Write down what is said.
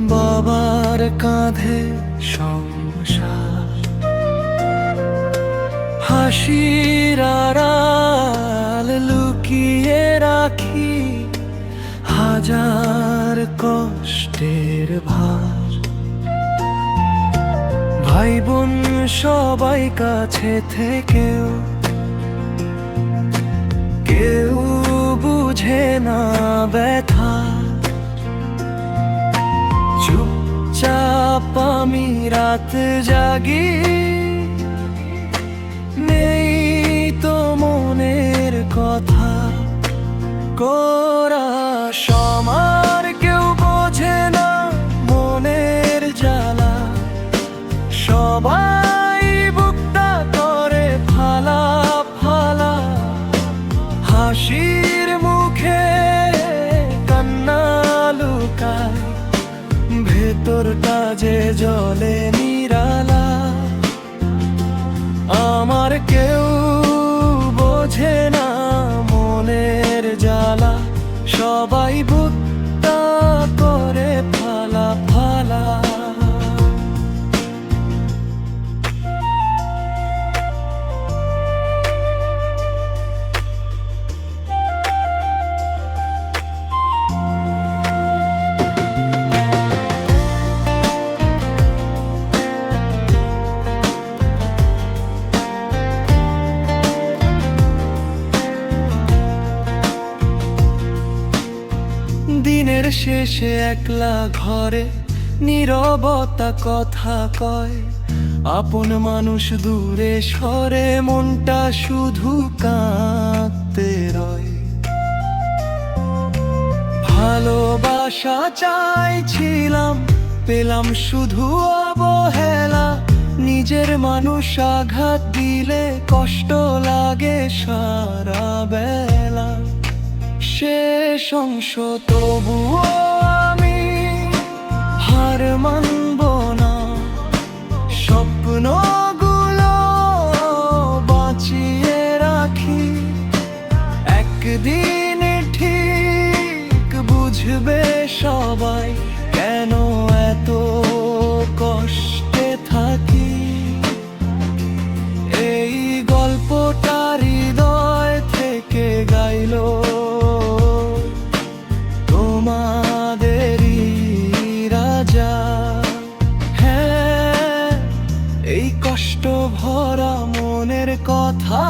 বাবার কাঁধে সংসার, হাসির আড়াল লুকিয়ে রাখি হাজার কষ্টের ভার। ভাই বোন সবাই কাছে থেকেও কেউ বুঝে না ব্যথা। চুপচাপ আমি রাত জাগি, নেই তো মনের কথা। কোরা সমার কেউ বোঝে না মনের জ্বালা, সবাই বুকটা করে ফালা ফালা। হাসির মুখে কান্না লুকায়, ভেতরটা যে জলে নিরালা। আমার কেউ বোঝে না মনের জ্বালা, সবাই বুকটা করে ফালা ফালা। দিনের শেষে একলা ঘরে নীরবতা কথা কয়, আপন মানুষ দূরে সরে মনটা শুধু কাঁদতে রয়। ভালোবাসা চাইছিলাম পেলাম শুধু অবহেলা, নিজের মানুষ আঘাত দিলে কষ্ট লাগে সারা বেলা। শেষ অংশ তবুও আমি হার মানব না, স্বপ্নগুলো বাঁচিয়ে রাখি। একদিন ঠিক বুঝবে সবাই কেন এত কষ্টে থাকি। এই গল্পটা হৃদয় থেকে গাইলো তোমাদেরই রাজা। হ্যাঁ, এই কষ্ট ভরা মনের কথা